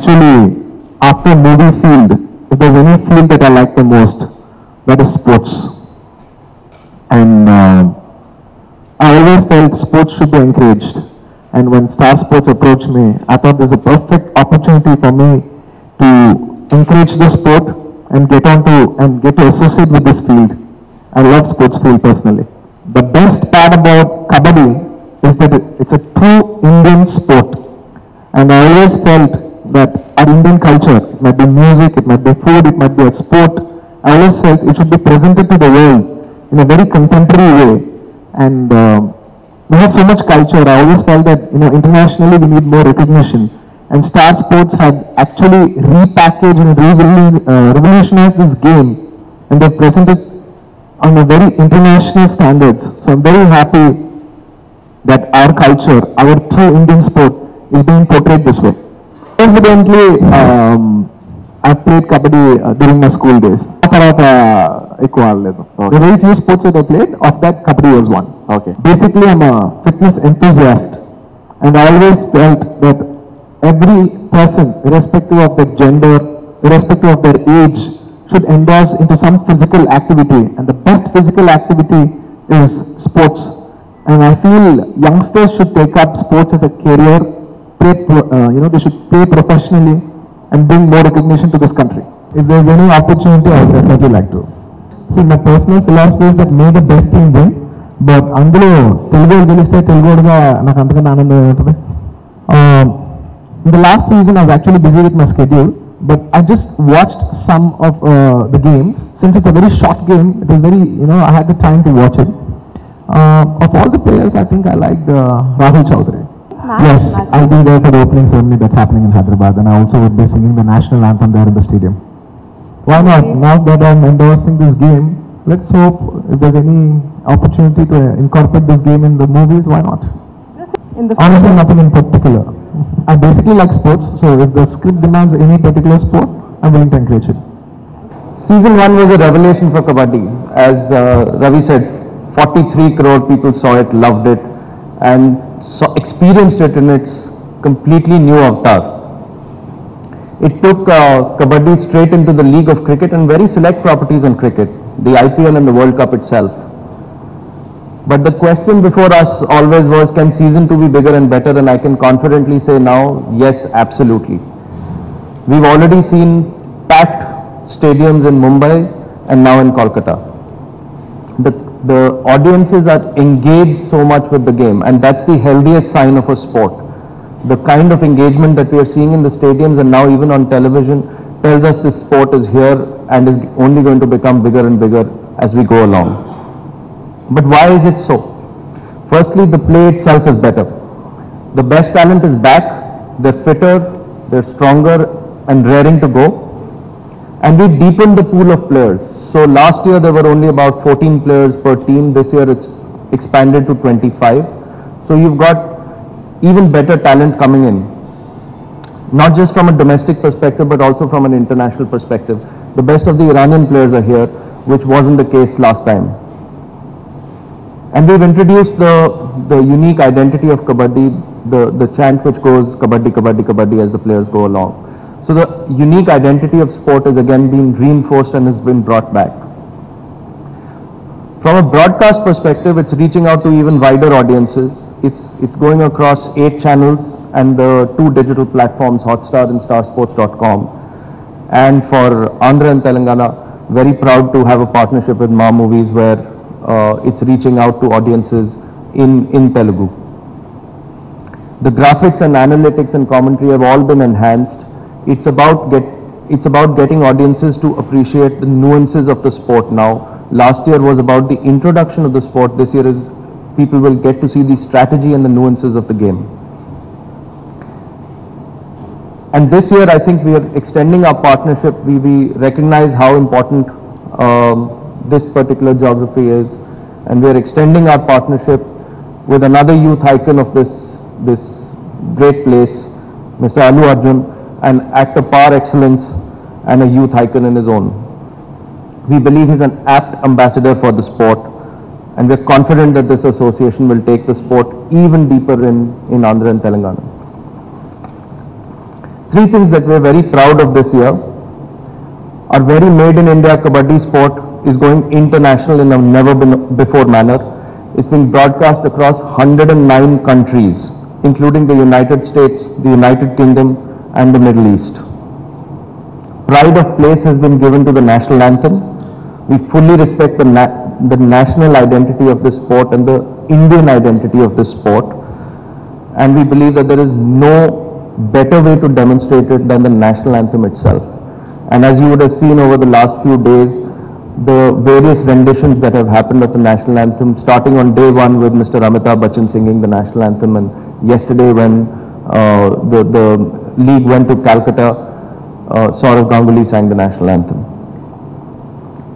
actually, after movie field, if there's any field that I like the most, that is sports. And I always felt sports should be encouraged. And when Star Sports approached me, I thought there's a perfect opportunity for me to encourage the sport and get to associate with this field. I love sports field personally. The best part about Kabaddi is that it's a true Indian sport. And I always felt that our Indian culture, it might be music, it might be food, it might be a sport, I always felt it should be presented to the world in a very contemporary way. And we have so much culture. I always felt that internationally we need more recognition. And Star Sports had actually repackaged and revolutionized this game, and they presented on a very international standards. So I'm very happy that our culture, our true Indian sport, is being portrayed this way. Incidentally, I played Kabaddi during my school days. There are very few sports that I played. Of that, Kabaddi was one. Okay. Basically, I'm a fitness enthusiast, and I always felt that every person, irrespective of their gender, irrespective of their age, should endorse into some physical activity, and the best physical activity is sports. And I feel youngsters should take up sports as a career, they should play professionally and bring more recognition to this country. If there's any opportunity, I would definitely like to. See, my personal philosophy is that may the best team win, but అందులో తెలుగు గెలిస్తే తెలుగుగా నాకు అంతకంటే ఆనందం ఏమవుతుంది. In the last season, I was actually busy with my schedule, but I just watched some of the games. Since it's a very short game, it was very, I had the time to watch it. Of all the players, I think I liked Rahul Chaudhary. Yes, I'll be there for the opening ceremony that's happening in Hyderabad, and I also would be singing the national anthem there in the stadium. Why not? Now that I'm endorsing this game, let's hope if there's any opportunity to incorporate this game in the movies, why not? Honestly, nothing in particular. I basically like sports, so if the script demands any particular sport, I'm willing to encourage it. Season 1 was a revelation for Kabaddi. As Ravi said, 43 crore people saw it, loved it, and experienced it in its completely new avatar. It took Kabaddi straight into the League of Cricket and very select properties in cricket, the IPL and the World Cup itself. But the question before us always was, can season 2 be bigger and better? And I can confidently say now, yes, absolutely. We've already seen packed stadiums in Mumbai and now in Kolkata. The audiences are engaged so much with the game, and that's the healthiest sign of a sport. The kind of engagement that we are seeing in the stadiums and now even on television tells us this sport is here and is only going to become bigger and bigger as we go along. But why is it so? Firstly, the play itself is better. The best talent is back, they're fitter, they're stronger and raring to go. And we deepened the pool of players. So last year there were only about 14 players per team. This year it's expanded to 25. So you've got even better talent coming in. Not just from a domestic perspective, but also from an international perspective. The best of the Iranian players are here, which wasn't the case last time. And we've introduced the unique identity of Kabaddi, the chant which goes Kabaddi, Kabaddi, Kabaddi as the players go along. So the unique identity of sport is again being reinforced and has been brought back. From a broadcast perspective, it's reaching out to even wider audiences. It's going across 8 channels and the 2 digital platforms, Hotstar and starsports.com. And for Andhra and Telangana, very proud to have a partnership with Ma Movies where it's reaching out to audiences in Telugu. The graphics and analytics and commentary have all been enhanced. It's about getting audiences to appreciate the nuances of the sport now. Last year was about the introduction of the sport. This year is people will get to see the strategy and the nuances of the game. And this year I think we are extending our partnership. We recognize how important this particular geography is, and we are extending our partnership with another youth icon of this great place, Mr. Allu Arjun, an actor par excellence and a youth icon in his own. We believe he's an apt ambassador for the sport, and we're confident that this association will take the sport even deeper in Andhra and Telangana. Three things that we're very proud of this year. Our very made in India Kabaddi sport is going international in a never before manner. It's been broadcast across 109 countries, including the United States, the United Kingdom, and the Middle East. Pride of place has been given to the national anthem. We fully respect the national identity of this sport and the Indian identity of this sport. And we believe that there is no better way to demonstrate it than the national anthem itself. And as you would have seen over the last few days, the various renditions that have happened of the national anthem, starting on day one with Mr. Amitabh Bachchan singing the national anthem, and yesterday when the league went to Calcutta, Saurav Ganguly sang the national anthem.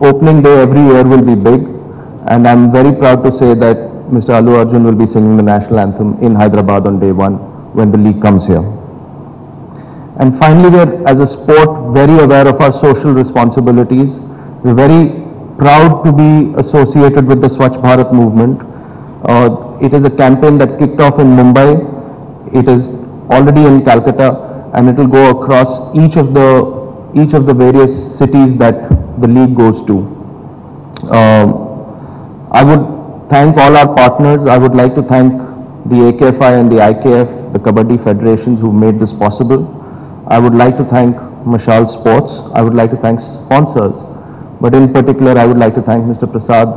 Opening day every year will be big, and I'm very proud to say that Mr. Allu Arjun will be singing the national anthem in Hyderabad on day one when the league comes here. And finally, we're as a sport very aware of our social responsibilities. We're very proud to be associated with the Swachh Bharat movement. It is a campaign that kicked off in Mumbai. It is already in Calcutta, and it will go across each of the various cities that the league goes to. I would thank all our partners. I would like to thank the AKFI and the IKF, the Kabaddi federations who made this possible. I would like to thank Mashal Sports. I would like to thank sponsors. But in particular, I would like to thank Mr. Prasad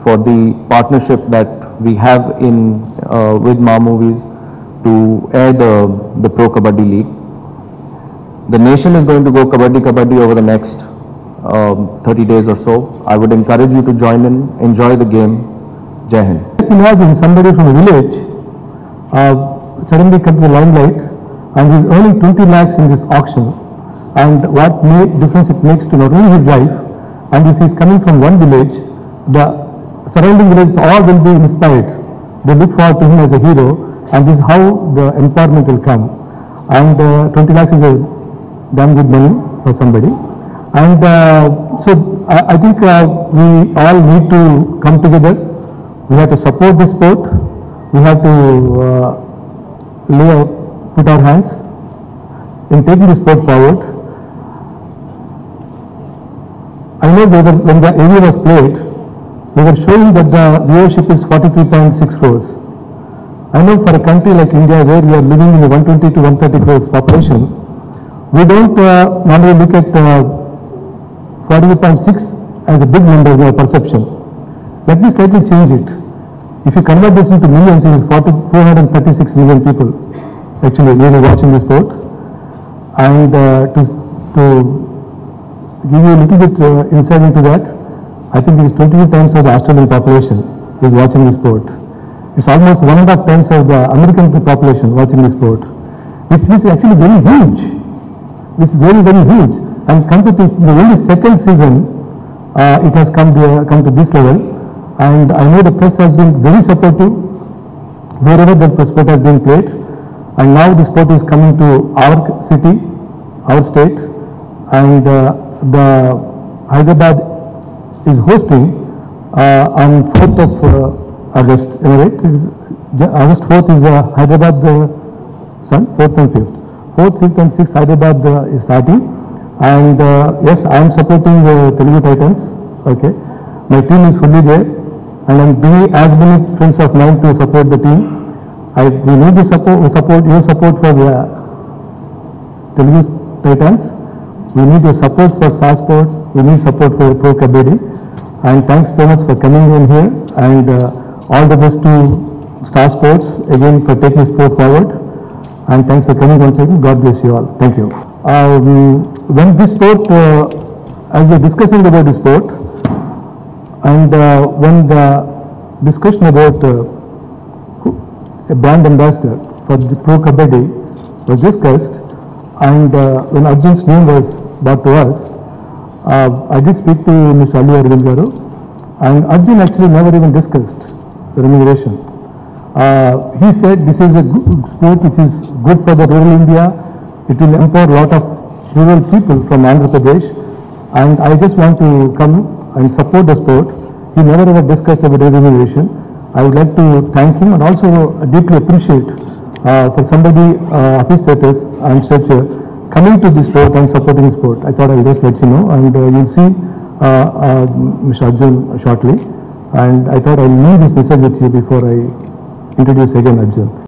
for the partnership that we have with Ma Movies to air the Pro Kabaddi League. The nation is going to go Kabaddi over the next 30 days or so. I would encourage you to join in, enjoy the game. Jai Hind. Just imagine somebody from a village suddenly comes to the limelight and he's earning 20 lakhs in this auction, and what difference it makes to not only his life, and if he's coming from one village, the surrounding villages all will be inspired. They look forward to him as a hero, and this is how the empowerment will come. And 20 lakhs is a damn good money for somebody. And so I think we all need to come together. We have to support the sport. We have to put our hands in taking the sport forward. I know when the AV was played, they were showing that the viewership is 43.6 crores. I know for a country like India, where we are living in a 120 to 130 crores population, we don't normally look at 48.6 as a big number in our perception. Let me slightly change it. If you convert this into millions, it is 436 million people actually really watching the sport. And to give you a little bit insight into that, I think it is 22 times of the Australian population is watching the sport. It's almost 1.5 times of the American population watching the sport. Which is actually very huge. It's very, very huge. And come to think, the only second season it has come to this level. And I know the press has been very supportive wherever the sport has been played. And now the sport is coming to our city, our state, and the Hyderabad is hosting on 4th of August. August 4th is Hyderabad, 4th and 5th. 4th, 5th and 6th Hyderabad is starting. And yes, I am supporting the Telugu Titans. Okay, my team is fully there, and I am doing as many friends of mine to support the team. We need the support, your support for the Telugu Titans. We need your support for Star Sports. We need support for Pro Kabaddi. And thanks so much for coming in here. And all the best to Star Sports again for taking the sport forward. And thanks for coming once again. God bless you all. Thank you. When this sport, as we're discussing about the sport, and when the discussion about a brand ambassador for the Pro Kabaddi was discussed, and when Arjun's name was brought to us, I did speak to Mr. Allu Arjun garu, and Arjun actually never even discussed the remuneration. He said this is a good sport which is good for the rural India. It will empower a lot of rural people from Andhra Pradesh, and I just want to come and support the sport. He never ever discussed about remuneration. I would like to thank him and also deeply appreciate for somebody of his status and stature coming to this sport and supporting the sport. I thought I'll just let you know, and you'll see Mr. Arjun shortly. And I thought I'll leave this message with you before I introduce again Arjun.